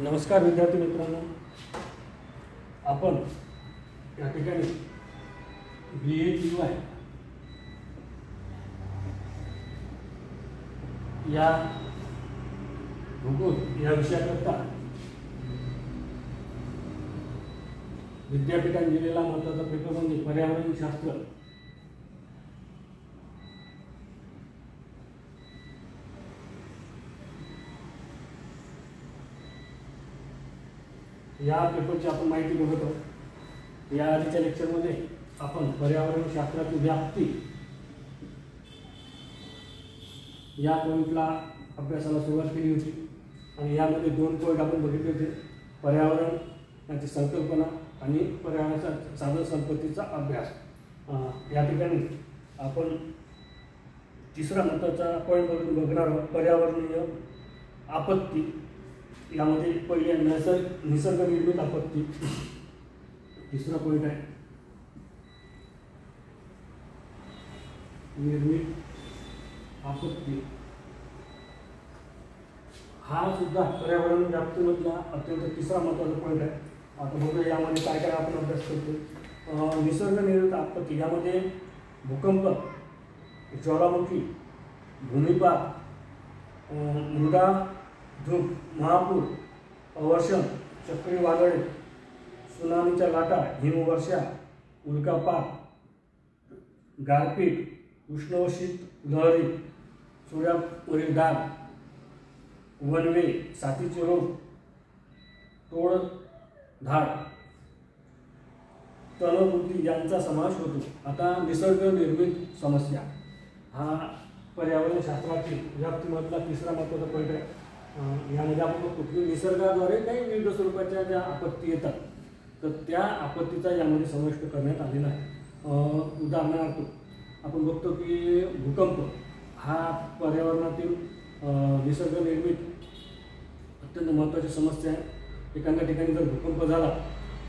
नमस्कार विद्यार्थी मित्रांनो, आपण या ठिकाणी BA या भूगोल या विषयाकरता विद्यापीठाने दिलेला महत्त्वाचा पेपर म्हणजे पर्यावरण शास्त्र। या पेपरची आपण माहिती बघत आहोत। या आधीच्या लेक्चरमध्ये आपण पर्यावरण शास्त्राची व्याप्ती या पॉईंटला अभ्यासाला सुरुवात केली होती आणि यामध्ये दोन पॉईंट आपण बघितले होते, पर्यावरण याची संकल्पना आणि पर्यावरणाच्या साधन संपत्तीचा अभ्यास। या ठिकाणी आपण तिसरा महत्त्वाचा पॉईंट बघणार आहोत, पर्यावरणीय आपत्ती। यामध्ये पहिले निसर्ग निर्मित आपत्ती, तिसरा पॉईंट आहे निर्मित आपत्ती। हा सुद्धा पर्यावरण व्याप्तीमधला अत्यंत तिसरा महत्त्वाचा पॉईंट आहे। आता बघूया यामध्ये काय काय आपण अभ्यास करतो। निसर्ग निर्मित आपत्ती यामध्ये भूकंप, ज्वालामुखी, भूमिपात, मृदा धूप, महापूर, अवर्षण, चक्रीवादळे, सुनामीच्या लाटा, हिमवर्षा, उल्कापात, गारपीट, उष्ण व शीत लहरी, सूर्यावरील डाग, वनवे, साथीचे रोग, टोळधाड, तणवृद्धी यांचा समावेश होतो। आता निसर्ग निर्मित समस्या हा पर्यावरण शास्त्रातील व्याप्तीमधला तिसरा महत्त्वाचा पॉईंट आहे। यामध्ये आपण बघतो की निसर्गाद्वारे काही विविध स्वरूपाच्या ज्या आपत्ती येतात तर त्या आपत्तीचा यामध्ये समाविष्ट करण्यात आलेला आहे। उदाहरणार्थ आपण बघतो की भूकंप हा पर्यावरणातील निसर्ग निर्मित अत्यंत महत्त्वाची समस्या आहे। एखाद्या ठिकाणी जर भूकंप झाला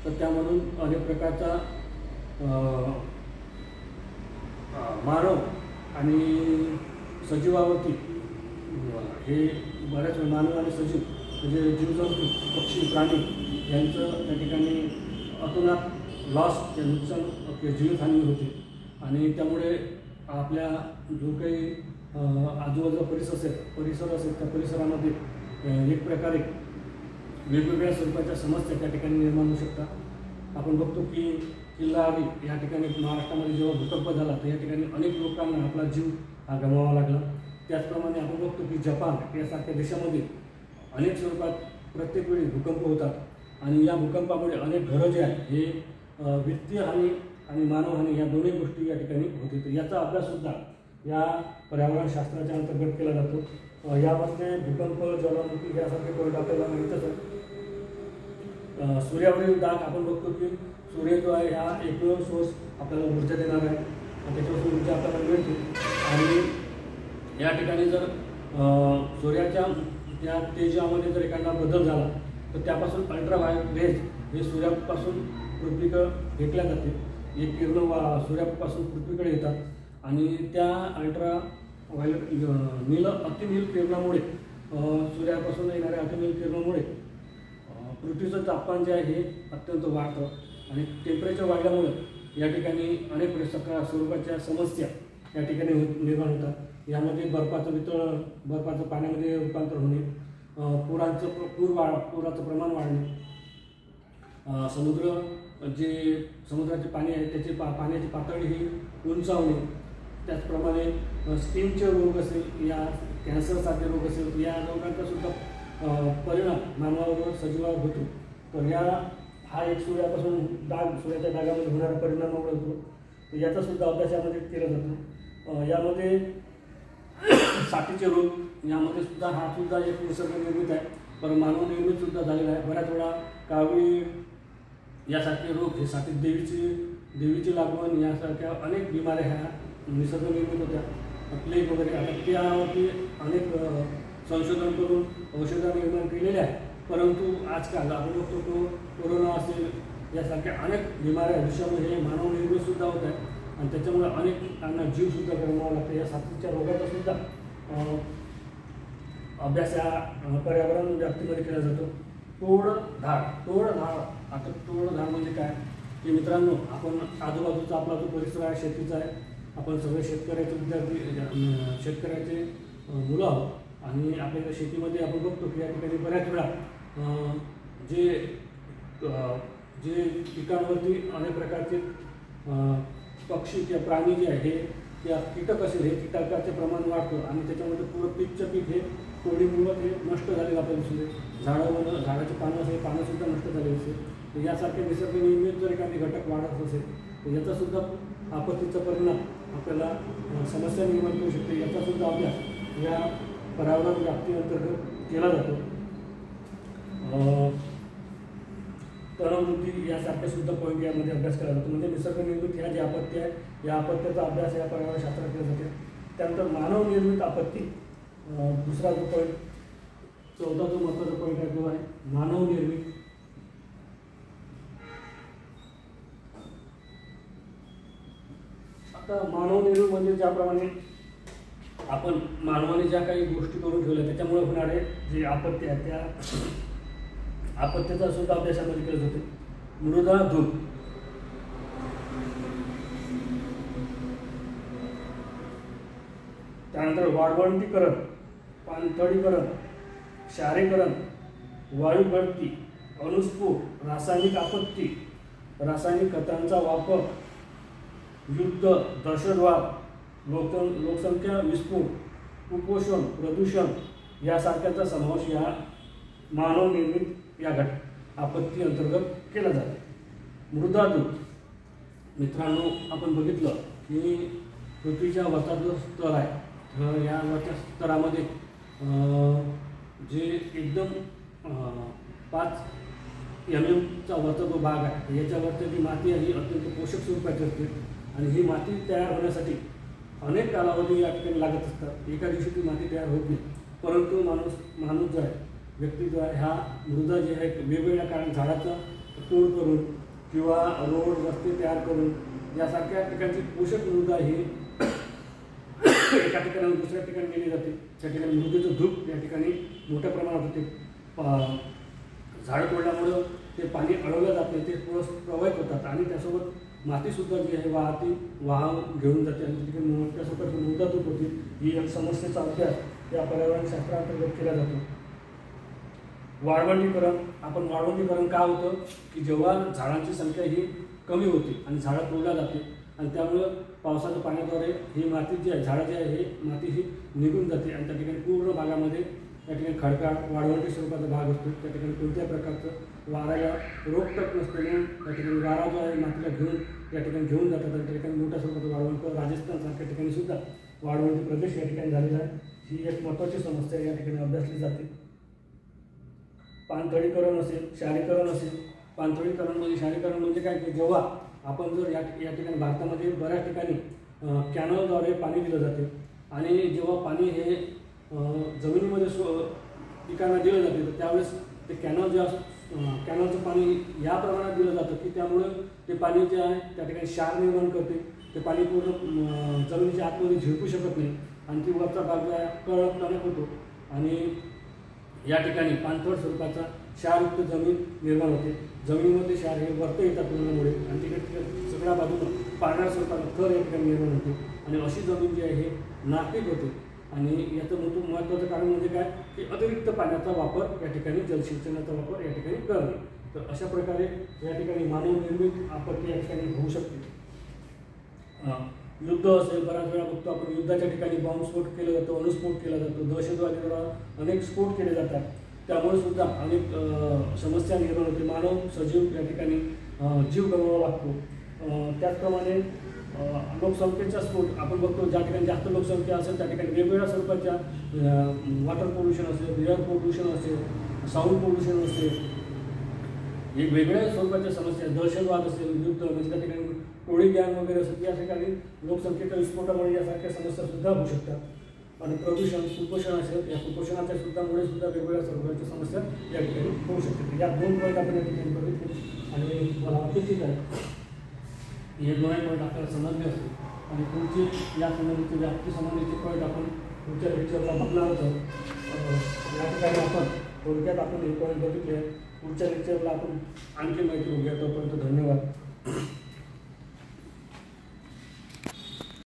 तर त्यामधून अनेक प्रकारचा मानव आणि सजीवावरती हे बऱ्याच मानव आणि सजीव म्हणजे जीवजंतू, पक्षी, प्राणी यांचं त्या ठिकाणी अतोनात लॉस या नुकसान जीवितहानी होते आणि त्यामुळे आपल्या जो काही आजूबाजूचा परिसर असेल त्या परिसरामध्ये एक प्रकारे वेगवेगळ्या स्वरूपाच्या समस्या त्या ठिकाणी निर्माण होऊ शकतात। आपण बघतो की किल्लारी या ठिकाणी महाराष्ट्रामध्ये जेव्हा भूकंप झाला तर या ठिकाणी अनेक लोकांना आपला जीव हा गमवावा लागला। त्याचप्रमाणे आपण बघतो की जपान यासारख्या देशामध्ये अनेक स्वरूपात प्रत्येक वेळी भूकंप होतात आणि या भूकंपामुळे अनेक घरं जे आहेत हे वित्तीय हानी आणि मानवहानी या दोन्ही गोष्टी या ठिकाणी होते। तर याचा अभ्याससुद्धा या पर्यावरण शास्त्राच्या अंतर्गत केला जातो। यामध्ये भूकंप, ज्वालामुखी यासारखे पॉईंट आपल्याला माहीतच आहे। सूर्यावरील डाग आपण बघतो की सूर्य जो आहे हा एकमेव सोर्स आपल्याला ऊर्जा देणार आहे आणि त्याच्यापासून ऊर्जा आपल्याला मिळते आणि या ठिकाणी जर सूर्याच्या त्या तेजामध्ये जर एखादा बदल झाला तर त्यापासून अल्ट्राव्हायोलेट रेज हे सूर्यापासून पृथ्वीकडे फेकल्या जाते। हे किरण सूर्यापासून पृथ्वीकडे येतात आणि त्या अल्ट्राव्हायोलेट अतिनील किरणामुळे सूर्यापासून येणाऱ्या अतिनील किरणामुळे पृथ्वीचं तापमान जे आहे हे अत्यंत वाढतं आणि टेम्परेचर वाढल्यामुळे या ठिकाणी अनेक स्वरूपाच्या समस्या या ठिकाणी निर्माण होतात। यामध्ये बर्फाचं वितळण, बर्फाचं पाण्यामध्ये रूपांतर होणे, पुराचं प्रमाण वाढणे, समुद्राचे पाणी आहे त्याची पाण्याची पातळी ही उंचावणे, त्याचप्रमाणे स्किनचे रोग असेल या कॅन्सरसारखे रोग असेल या रोगांचा सुद्धा परिणाम मानवावर, सजीवावर होतो। तर हा एक सूर्याच्या डागामध्ये होणारा परिणामामुळे होतो। तर याचा सुद्धा अभ्यास यामध्ये केला जातो। यामध्ये साथीचे रोग यामध्ये सुद्धा हा सुद्धा एक निसर्ग निर्मित आहे पण मानव निर्मित सुद्धा झालेला आहे। बऱ्याच वेळा कावळी यासारखे रोग हे साथी देवीची लागवण यासारख्या अनेक बिमाऱ्या ह्या निसर्ग निर्मित होत्या, प्लेग वगैरे। आता त्यावरती अनेक संशोधन करून औषधं निर्माण केलेले आहे, परंतु आजकाल आपण बघतो कोरोना असेल यासारख्या अनेक बिमाऱ्या विषाणू हे मानव निर्मित सुद्धा होत आहेत आणि त्याच्यामुळे अनेकांना जीवसुद्धा गमवावा लागतो। या साथीच्या रोगाचा सुद्धा अभ्यास या पर्यावरण व्याप्तीमध्ये केला जातो। टोळधाड. आता टोळधाड म्हणजे काय की मित्रांनो, आपण आजूबाजूचा आपला जो परिसर आहे शेतीचा आहे, आपण सगळे शेतकऱ्याचे विद्यार्थी, शेतकऱ्याचे मुलं आहोत आणि आपल्या शेतीमध्ये आपण बघतो की या ठिकाणी बऱ्याच वेळा जे पिकांवरती अनेक प्रकारचे पक्षी किंवा प्राणी जे आहे किंवा कीटक असेल, हे कीटकाचे प्रमाण वाढतं आणि त्याच्यामध्ये पूर्ण पीक हे टोळीमुळं हे नष्ट झालेलं आपल्याला दिसते. झाडाचे पानं असेल, पानंसुद्धा नष्ट झालेली असेल. तर यासारखे निसर्गनियमित जर एखादी घटक वाढत असेल तर याचासुद्धा आपत्तीचा परिणाम आपल्याला समस्या निर्माण करू शकते. याचासुद्धा अभ्यास या पर्यावरण व्याप्तीअंतर्गत केला जातो. तणवृद्धी यासारखे सुद्धा पॉईंट यामध्ये अभ्यास केला जातो. म्हणजे निसर्गनिर्मित ह्या ज्या आपत्ती आहे, या आपत्त्याचा अभ्यास या पर्यावरणशास्त्रात केला जाते. त्यानंतर मानवनिर्मित आपत्ती, दुसरा जो पॉईंट, चौथा जो महत्त्वाचा पॉईंट आहे तो आहे मानवनिर्मित. आता मानवनिर्मित म्हणजे ज्याप्रमाणे आपण मानवाने ज्या काही गोष्टी करून ठेवल्या त्याच्यामुळे होणारे जे आपत्ती आहे त्या आपत्तीचा सुद्धा अभ्यासामध्ये केलं जाते. मृदा धूप, त्यानंतर वाळवंटीकरण, पाणथळीकरण, क्षारीकरण, वायू गळती, अणुस्फोट, रासायनिक आपत्ती, रासायनिक खतांचा वापर, युद्ध, दहशतवाद, लोकसंख्या विस्फोट, कुपोषण, प्रदूषण यासारख्याचा समावेश या मानवनिर्मित या आपत्ती अंतर्गत केला जातो. मृदाधूप मित्रांनो, आपण बघितलं की पृथ्वीच्या वरचा जो स्तर आहे, तर या वरच्या स्तरामध्ये जे एकदम 5 mm वरचा जो भाग आहे याच्यावरची जी माती आहे ही अत्यंत पोषक स्वरूपाची असते आणि ही माती तयार होण्यासाठी अनेक कालावधी या ठिकाणी लागत असतात. एका दिवशी ती माती तयार होत नाही, परंतु माणूस जो आहे, व्यक्ती जो आहे, हा मृदा जे आहे वेगवेगळ्या कारण झाडाचा तोड करून किंवा रोड रस्ते तयार करून यासारख्या ठिकाणची पोषक मृदा ही एका ठिकाणी दुसऱ्या ठिकाणी नेली जाते. त्या ठिकाणी मृदेचं धूप या ठिकाणी मोठ्या प्रमाणात होते. झाडं तोडल्यामुळं ते पाणी अडवलं जात नाही, ते प्रवाहित होतात आणि त्यासोबत मातीसुद्धा जी आहे वाहून घेऊन जाते आणि ठिकाणी मोठ्या स्वतःची मृदाधूप होती. ही एक समस्येचा अभ्यास या पर्यावरणशास्त्राअंतर्गत केला जातो. वाळवंटीकरण, आपण वाळवंटीकरण का होतं की जेव्हा झाडांची संख्या ही कमी होती आणि झाडं तोडल्या जाते आणि त्यामुळं पावसाच्या पाण्याद्वारे ही माती जी आहे, झाडं जी आहे, ही माती ही निघून जाते आणि त्या ठिकाणी पूर्ण भागामध्ये त्या ठिकाणी खडकाळ वाळवंटी स्वरूपाचा भाग असतो. त्या ठिकाणी कोणत्या प्रकारचं वाऱ्याला रोखटोक नसते म्हणून त्या ठिकाणी वारा जो आहे मातीला घेऊन त्या ठिकाणी घेऊन जातात आणि त्या ठिकाणी मोठ्या स्वरूपाचं वाळवंट, राजस्थानसारख्या ठिकाणी सुद्धा वाळवंटी प्रदेश या ठिकाणी झालेला आहे. ही एक महत्त्वाची समस्या या ठिकाणी अभ्यासली जाते. पाणथळीकरण असेल, क्षारीकरण असेल. क्षारीकरण म्हणजे काय की जेव्हा आपण जर या ठिकाणी भारतामध्ये बऱ्याच ठिकाणी कॅनलद्वारे पाणी दिलं जाते आणि जेव्हा पाणी हे जमिनीमध्ये पिकांना दिलं जाते तर त्यावेळेस ते कॅनलचं पाणी या प्रमाणात दिलं जातं की त्यामुळं ते पाणी जे आहे त्या ठिकाणी क्षार निर्माण करते. ते पाणी पूर्ण जमिनीच्या आतमध्ये झिरपू शकत नाही आणि ती वरचा भाग जो आहे कळपणाने होतो आणि या ठिकाणी पाणथळ स्वरूपाचा क्षारयुक्त जमीन निर्माण होते. जमिनीमध्ये क्षार हे वरती येतात उन्हामुळे आणि तिकडे सगळ्या बाजूला पांढऱ्या स्वरूपाचा थर या ठिकाणी निर्माण होते आणि अशी जमीन जी आहे हे नापीक होते. आणि याचं महत्त्वाचं कारण म्हणजे काय की अतिरिक्त पाण्याचा वापर या ठिकाणी, जलसिंचनाचा वापर या ठिकाणी करणे. तर अशा प्रकारे या ठिकाणी मानवनिर्मित आपत्ती या ठिकाणी होऊ शकते. युद्ध असेल, बऱ्याच वेळा बघतो आपण युद्धाच्या ठिकाणी बॉम्बस्फोट केला जातो, अणुस्फोट केला जातो, दहशतवादीद्वारा अनेक स्फोट केले जातात. त्यामुळे सुद्धा अनेक समस्या निर्माण होते. मानव सजीव या ठिकाणी जीव गमवावा लागतो. त्याचप्रमाणे लोकसंख्येचा स्फोट आपण बघतो, ज्या ठिकाणी जास्त लोकसंख्या असेल त्या ठिकाणी वेगवेगळ्या स्वरूपाच्या वॉटर पोल्युशन असेल, एअर पोल्युशन असेल, साऊंड पोल्युशन असेल, वेगवेगळ्या स्वरूपाच्या समस्या, दहशतवाद असेल, युद्ध म्हणजे त्या ठिकाणी टोळी गँग वगैरे असेल, या ठिकाणी लोकसंख्येच्या विस्फोटामुळे यासारख्या समस्या सुद्धा होऊ शकतात. आणि प्रदूषण, कुपोषण असेल, या कुपोषणाच्या सुद्धामुळे सुद्धा वेगवेगळ्या स्वरूपाच्या समस्या या ठिकाणी होऊ शकतात. या 2 पॉईंट आपण या ठिकाणी बघितले आणि मला अपेक्षित आहे हे 2 पॉईंट आपल्याला समजले असतील आणि पुढचे या संबंधीचे व्याप्ती संबंधीचे पॉईंट आपण पुढच्या लेक्चरला बघणार आहोत. या ठिकाणी आपण थोडक्यात आपण हे पॉईंट बघितले. पुढच्या लेक्चरला आपण आणखी माहिती बघूया. तोपर्यंत धन्यवाद.